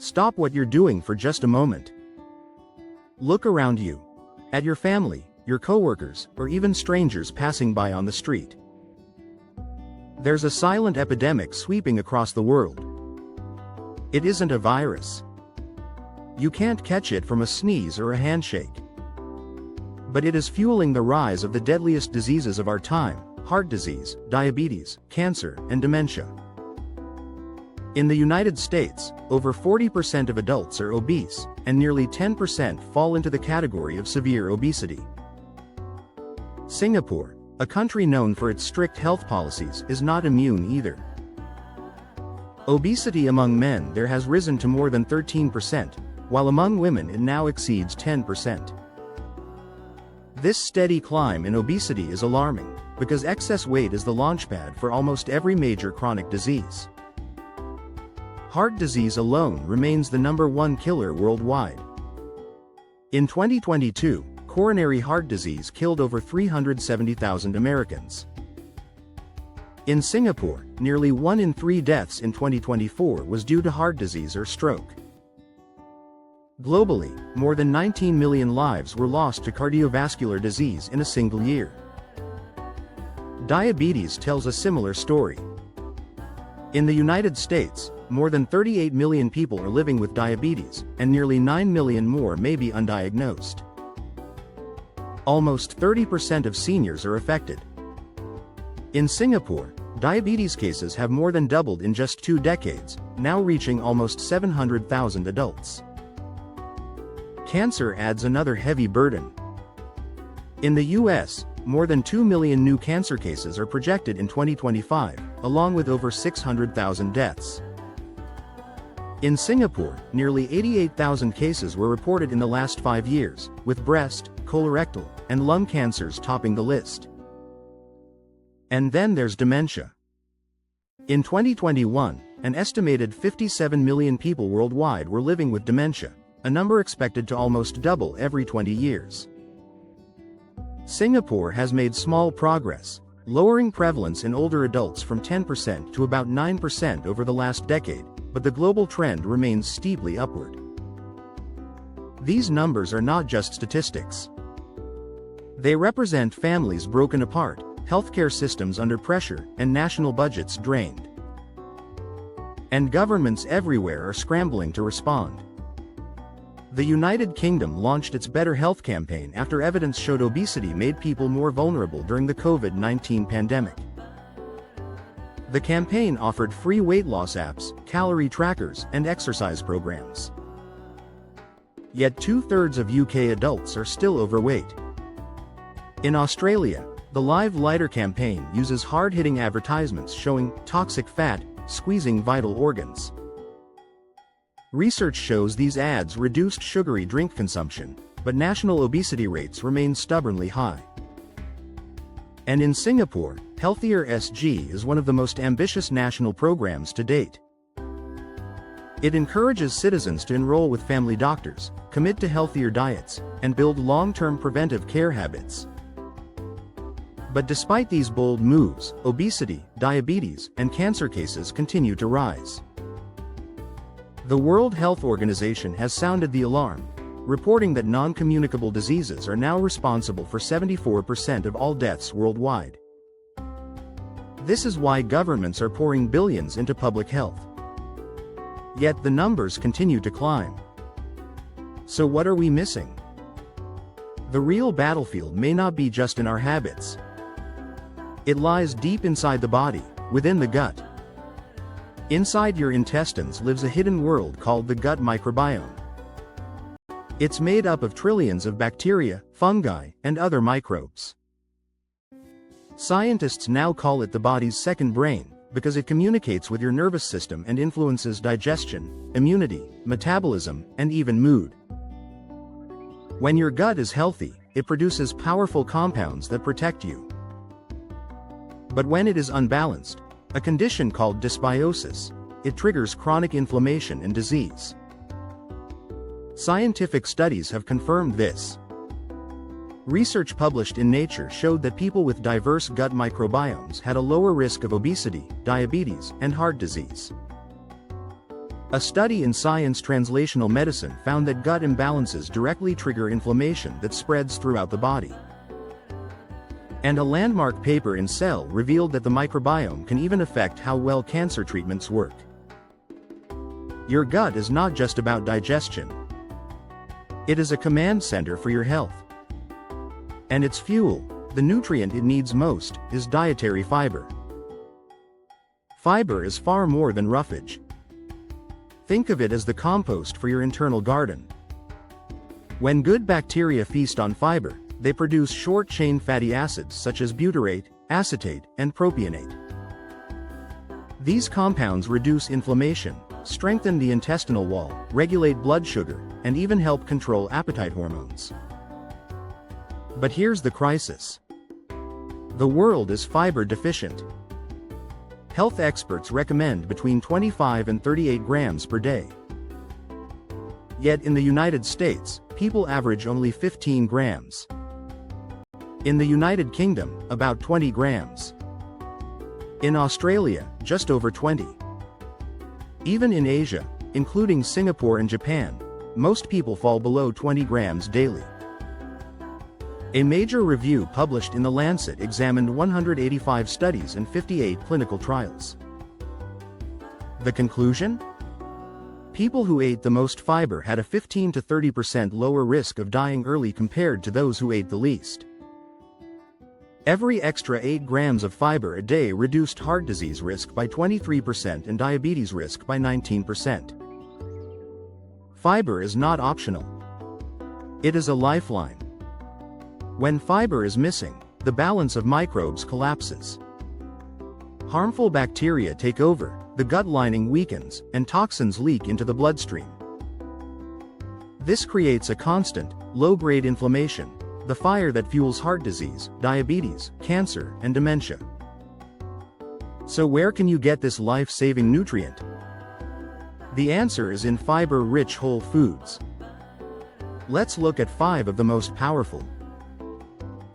Stop what you're doing for just a moment. Look around you. At your family, your coworkers, or even strangers passing by on the street. There's a silent epidemic sweeping across the world. It isn't a virus. You can't catch it from a sneeze or a handshake. But it is fueling the rise of the deadliest diseases of our time: heart disease, diabetes, cancer, and dementia. In the United States, over 40% of adults are obese, and nearly 10% fall into the category of severe obesity. Singapore, a country known for its strict health policies, is not immune either. Obesity among men there has risen to more than 13%, while among women it now exceeds 10%. This steady climb in obesity is alarming, because excess weight is the launchpad for almost every major chronic disease. Heart disease alone remains the #1 killer worldwide. In 2022, coronary heart disease killed over 370,000 Americans. In Singapore, nearly 1 in 3 deaths in 2024 was due to heart disease or stroke. Globally, more than 19 million lives were lost to cardiovascular disease in a single year. Diabetes tells a similar story. In the United States, more than 38 million people are living with diabetes, and nearly 9 million more may be undiagnosed. Almost 30% of seniors are affected. In Singapore, diabetes cases have more than doubled in just 2 decades, now reaching almost 700,000 adults. Cancer adds another heavy burden. In the US, more than 2 million new cancer cases are projected in 2025, along with over 600,000 deaths. In Singapore, nearly 88,000 cases were reported in the last 5 years, with breast, colorectal, and lung cancers topping the list. And then there's dementia. In 2021, an estimated 57 million people worldwide were living with dementia, a number expected to almost double every 20 years. Singapore has made small progress, lowering prevalence in older adults from 10% to about 9% over the last decade, but the global trend remains steeply upward. These numbers are not just statistics. They represent families broken apart, healthcare systems under pressure, and national budgets drained. And governments everywhere are scrambling to respond. The United Kingdom launched its Better Health campaign after evidence showed obesity made people more vulnerable during the COVID-19 pandemic. The campaign offered free weight loss apps, calorie trackers, and exercise programs. Yet 2/3 of UK adults are still overweight. In Australia, the LiveLighter campaign uses hard-hitting advertisements showing toxic fat, squeezing vital organs. Research shows these ads reduced sugary drink consumption, but national obesity rates remain stubbornly high. And in Singapore, Healthier SG is one of the most ambitious national programs to date. It encourages citizens to enroll with family doctors, commit to healthier diets, and build long-term preventive care habits. But despite these bold moves, obesity, diabetes, and cancer cases continue to rise. The World Health Organization has sounded the alarm, reporting that non-communicable diseases are now responsible for 74% of all deaths worldwide. This is why governments are pouring billions into public health. Yet the numbers continue to climb. So what are we missing? The real battlefield may not be just in our habits. It lies deep inside the body, within the gut. Inside your intestines lives a hidden world called the gut microbiome. It's made up of trillions of bacteria, fungi, and other microbes. Scientists now call it the body's second brain, because it communicates with your nervous system and influences digestion, immunity, metabolism, and even mood. When your gut is healthy, it produces powerful compounds that protect you. But when it is unbalanced, a condition called dysbiosis, it triggers chronic inflammation and disease. Scientific studies have confirmed this. Research published in Nature showed that people with diverse gut microbiomes had a lower risk of obesity, diabetes, and heart disease. A study in Science Translational Medicine found that gut imbalances directly trigger inflammation that spreads throughout the body. And a landmark paper in Cell revealed that the microbiome can even affect how well cancer treatments work. Your gut is not just about digestion. It is a command center for your health. And its fuel, the nutrient it needs most, is dietary fiber. Fiber is far more than roughage. Think of it as the compost for your internal garden. When good bacteria feast on fiber, they produce short-chain fatty acids such as butyrate, acetate, and propionate. These compounds reduce inflammation, strengthen the intestinal wall, regulate blood sugar, and even help control appetite hormones. But here's the crisis. The world is fiber deficient. Health experts recommend between 25 and 38 grams per day. Yet in the United States, people average only 15 grams. In the United Kingdom, about 20 grams. In Australia, just over 20. Even in Asia, including Singapore and Japan, most people fall below 20 grams daily. A major review published in The Lancet examined 185 studies and 58 clinical trials. The conclusion? People who ate the most fiber had a 15 to 30% lower risk of dying early compared to those who ate the least. Every extra 8 grams of fiber a day reduced heart disease risk by 23% and diabetes risk by 19%. Fiber is not optional. It is a lifeline. When fiber is missing, the balance of microbes collapses. Harmful bacteria take over, the gut lining weakens, and toxins leak into the bloodstream. This creates a constant, low-grade inflammation, the fire that fuels heart disease, diabetes, cancer, and dementia. So where can you get this life-saving nutrient? The answer is in fiber-rich whole foods. Let's look at 5 of the most powerful.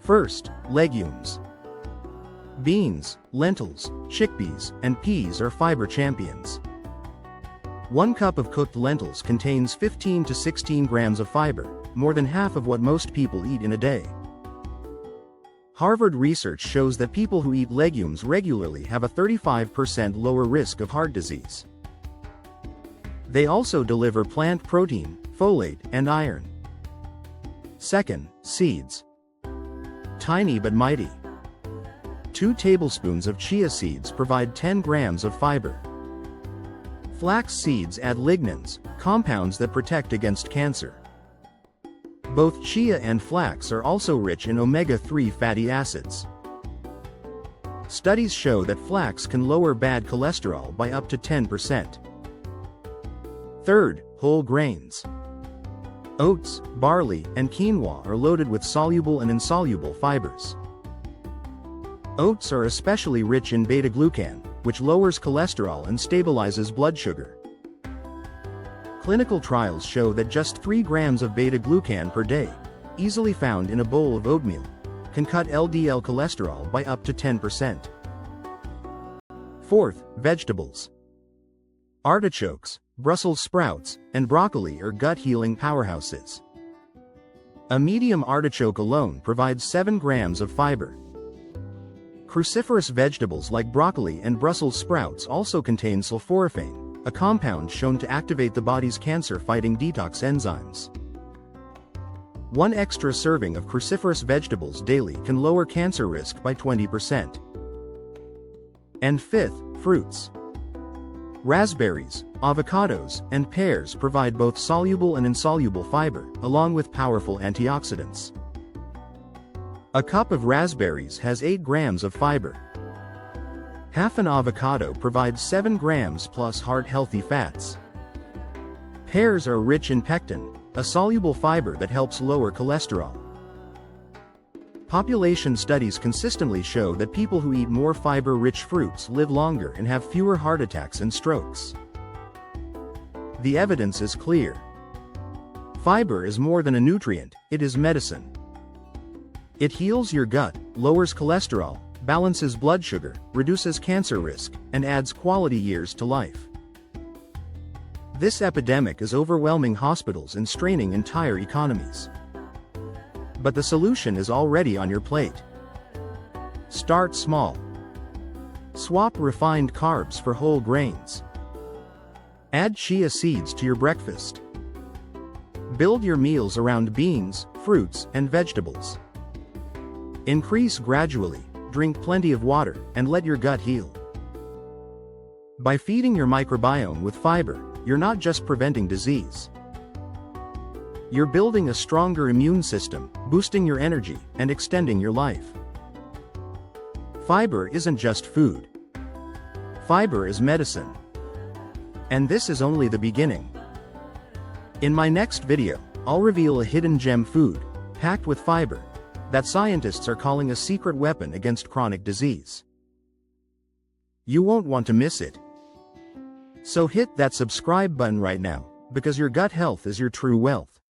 First, legumes. Beans, lentils, chickpeas, and peas are fiber champions. 1 cup of cooked lentils contains 15 to 16 grams of fiber, more than half of what most people eat in a day. Harvard research shows that people who eat legumes regularly have a 35% lower risk of heart disease. They also deliver plant protein, folate, and iron. Second, seeds. Tiny but mighty. 2 tablespoons of chia seeds provide 10 grams of fiber. Flax seeds add lignans, compounds that protect against cancer. Both chia and flax are also rich in omega-3 fatty acids. Studies show that flax can lower bad cholesterol by up to 10%. Third, whole grains. Oats, barley, and quinoa are loaded with soluble and insoluble fibers. Oats are especially rich in beta-glucan, which lowers cholesterol and stabilizes blood sugar. Clinical trials show that just 3 grams of beta-glucan per day, easily found in a bowl of oatmeal, can cut LDL cholesterol by up to 10%. Fourth, vegetables. Artichokes, Brussels sprouts, and broccoli are gut-healing powerhouses. A medium artichoke alone provides 7 grams of fiber. Cruciferous vegetables like broccoli and Brussels sprouts also contain sulforaphane, a compound shown to activate the body's cancer-fighting detox enzymes. 1 extra serving of cruciferous vegetables daily can lower cancer risk by 20%. And fifth, fruits. Raspberries, avocados, and pears provide both soluble and insoluble fiber, along with powerful antioxidants. A cup of raspberries has 8 grams of fiber. Half an avocado provides 7 grams plus heart-healthy fats. Pears are rich in pectin, a soluble fiber that helps lower cholesterol. Population studies consistently show that people who eat more fiber-rich fruits live longer and have fewer heart attacks and strokes. The evidence is clear. Fiber is more than a nutrient, it is medicine. It heals your gut, lowers cholesterol, balances blood sugar, reduces cancer risk, and adds quality years to life. This epidemic is overwhelming hospitals and straining entire economies. But the solution is already on your plate. Start small. Swap refined carbs for whole grains. Add chia seeds to your breakfast. Build your meals around beans, fruits, and vegetables. Increase gradually, drink plenty of water, and let your gut heal. By feeding your microbiome with fiber, you're not just preventing disease. You're building a stronger immune system, boosting your energy, and extending your life. Fiber isn't just food. Fiber is medicine. And this is only the beginning. In my next video, I'll reveal a hidden gem food, packed with fiber, that scientists are calling a secret weapon against chronic disease. You won't want to miss it. So hit that subscribe button right now, because your gut health is your true wealth.